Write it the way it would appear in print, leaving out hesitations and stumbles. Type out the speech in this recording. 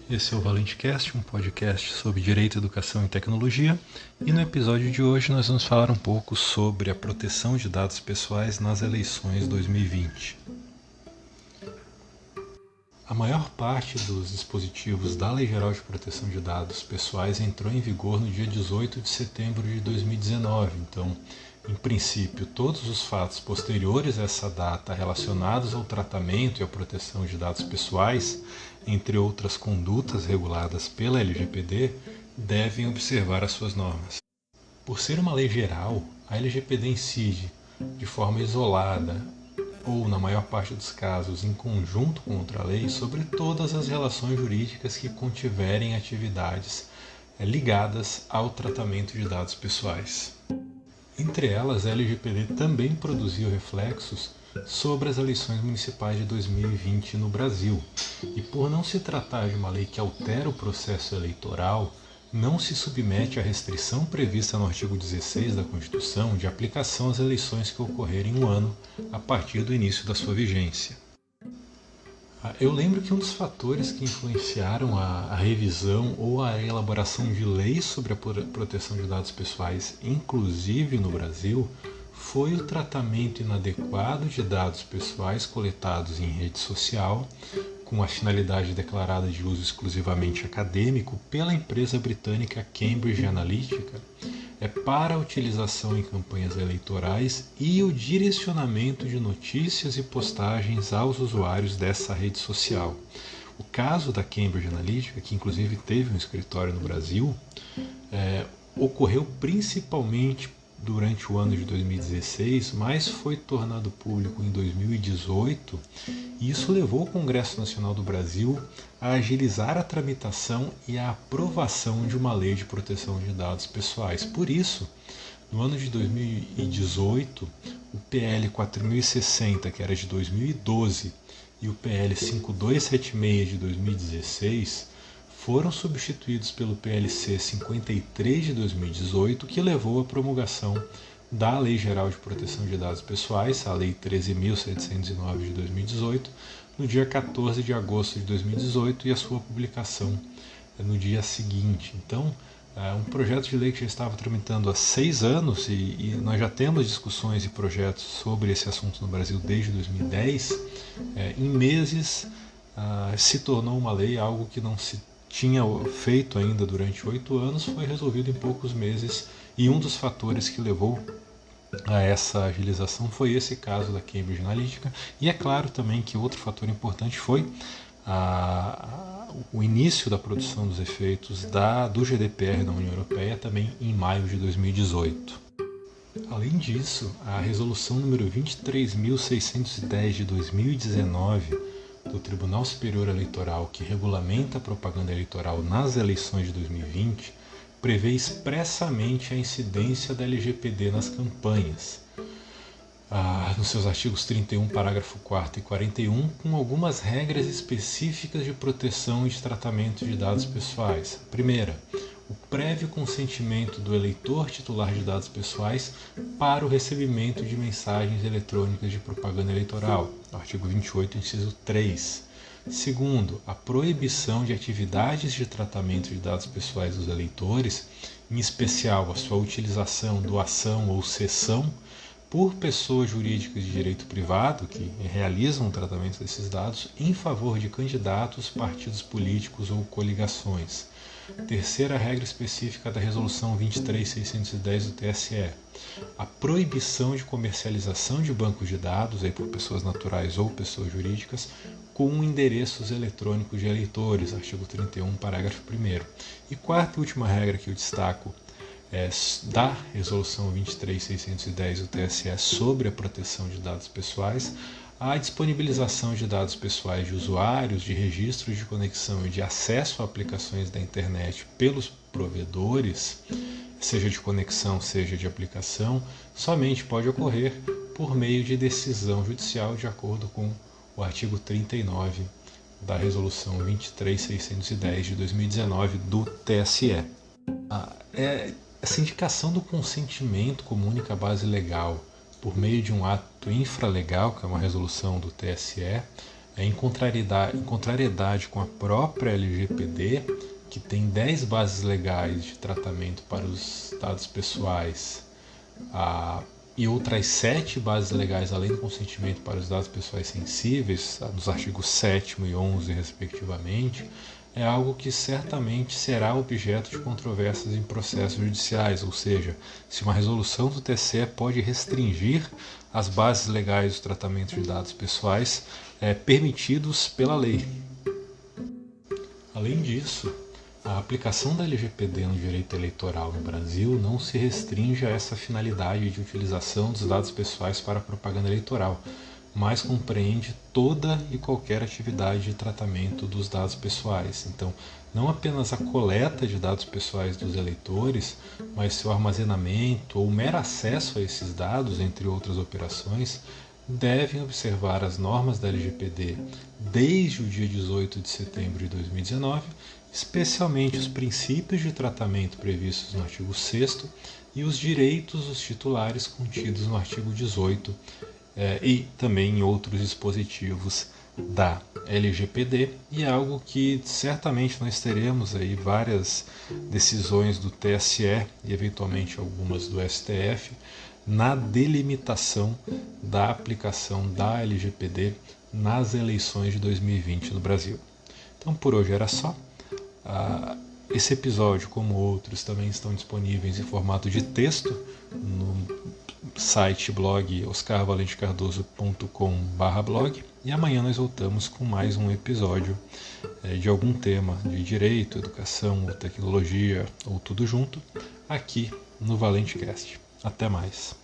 Esse é o ValenteCast, um podcast sobre direito, educação e tecnologia, e no episódio de hoje nós vamos falar um pouco sobre a proteção de dados pessoais nas eleições 2020. A maior parte dos dispositivos da Lei Geral de Proteção de Dados Pessoais entrou em vigor no dia 18 de setembro de 2019, então, em princípio, todos os fatos posteriores a essa data relacionados ao tratamento e à proteção de dados pessoais, entre outras condutas reguladas pela LGPD, devem observar as suas normas. Por ser uma lei geral, a LGPD incide, de forma isolada, ou, na maior parte dos casos, em conjunto com outra lei, sobre todas as relações jurídicas que contiverem atividades ligadas ao tratamento de dados pessoais. Entre elas, a LGPD também produziu reflexos sobre as eleições municipais de 2020 no Brasil. E por não se tratar de uma lei que altera o processo eleitoral, não se submete à restrição prevista no artigo 16 da Constituição de aplicação às eleições que ocorrerem um ano a partir do início da sua vigência. Eu lembro que um dos fatores que influenciaram a revisão ou a elaboração de leis sobre a proteção de dados pessoais, inclusive no Brasil, foi o tratamento inadequado de dados pessoais coletados em rede social, com a finalidade declarada de uso exclusivamente acadêmico pela empresa britânica Cambridge Analytica, para a utilização em campanhas eleitorais e o direcionamento de notícias e postagens aos usuários dessa rede social. O caso da Cambridge Analytica, que inclusive teve um escritório no Brasil, ocorreu principalmente durante o ano de 2016, mas foi tornado público em 2018, e isso levou o Congresso Nacional do Brasil a agilizar a tramitação e a aprovação de uma lei de proteção de dados pessoais. Por isso, no ano de 2018, o PL 4060, que era de 2012, e o PL 5276 de 2016, foram substituídos pelo PLC 53 de 2018, que levou à promulgação da Lei Geral de Proteção de Dados Pessoais, a Lei 13.709 de 2018, no dia 14 de agosto de 2018 e a sua publicação no dia seguinte. Então, um projeto de lei que já estava tramitando há 6 anos e nós já temos discussões e projetos sobre esse assunto no Brasil desde 2010, em meses se tornou uma lei, algo que não se tinha feito ainda durante 8 anos, foi resolvido em poucos meses, e um dos fatores que levou a essa agilização foi esse caso da Cambridge Analytica, e é claro também que outro fator importante foi o início da produção dos efeitos do GDPR na União Europeia também em maio de 2018. Além disso, a resolução número 23.610 de 2019 do Tribunal Superior Eleitoral, que regulamenta a propaganda eleitoral nas eleições de 2020, prevê expressamente a incidência da LGPD nas campanhas, nos seus artigos 31, parágrafo 4º e 41, com algumas regras específicas de proteção e de tratamento de dados pessoais. Primeira, o prévio consentimento do eleitor titular de dados pessoais para o recebimento de mensagens eletrônicas de propaganda eleitoral, artigo 28, inciso 3. Segundo, a proibição de atividades de tratamento de dados pessoais dos eleitores, em especial a sua utilização, doação ou cessão por pessoas jurídicas de direito privado que realizam o tratamento desses dados em favor de candidatos, partidos políticos ou coligações. Terceira regra específica da Resolução 23.610 do TSE, a proibição de comercialização de bancos de dados por pessoas naturais ou pessoas jurídicas com endereços eletrônicos de eleitores, artigo 31, parágrafo 1º. E quarta e última regra que eu destaco da Resolução 23.610 do TSE sobre a proteção de dados pessoais, a disponibilização de dados pessoais de usuários, de registros de conexão e de acesso a aplicações da internet pelos provedores, seja de conexão, seja de aplicação, somente pode ocorrer por meio de decisão judicial, de acordo com o artigo 39 da Resolução 23.610 de 2019 do TSE. Essa indicação do consentimento como única base legal por meio de um ato infralegal, que é uma resolução do TSE, em contrariedade com a própria LGPD, que tem 10 bases legais de tratamento para os dados pessoais, e outras 7 bases legais além do consentimento para os dados pessoais sensíveis, nos artigos 7º e 11, respectivamente, é algo que certamente será objeto de controvérsias em processos judiciais, ou seja, se uma resolução do TSE pode restringir as bases legais do tratamento de dados pessoais permitidos pela lei. Além disso, a aplicação da LGPD no direito eleitoral no Brasil não se restringe a essa finalidade de utilização dos dados pessoais para propaganda eleitoral, mas compreende toda e qualquer atividade de tratamento dos dados pessoais. Então, não apenas a coleta de dados pessoais dos eleitores, mas seu armazenamento ou mero acesso a esses dados, entre outras operações, devem observar as normas da LGPD desde o dia 18 de setembro de 2019, especialmente os princípios de tratamento previstos no artigo 6º e os direitos dos titulares contidos no artigo 18 e também em outros dispositivos da LGPD, e é algo que certamente nós teremos aí várias decisões do TSE e eventualmente algumas do STF na delimitação da aplicação da LGPD nas eleições de 2020 no Brasil. Então por hoje era só. Esse episódio, como outros, também estão disponíveis em formato de texto no site blog oscarvalentecardoso.com/blog, e amanhã nós voltamos com mais um episódio de algum tema de direito, educação ou tecnologia ou tudo junto aqui no ValenteCast. Até mais.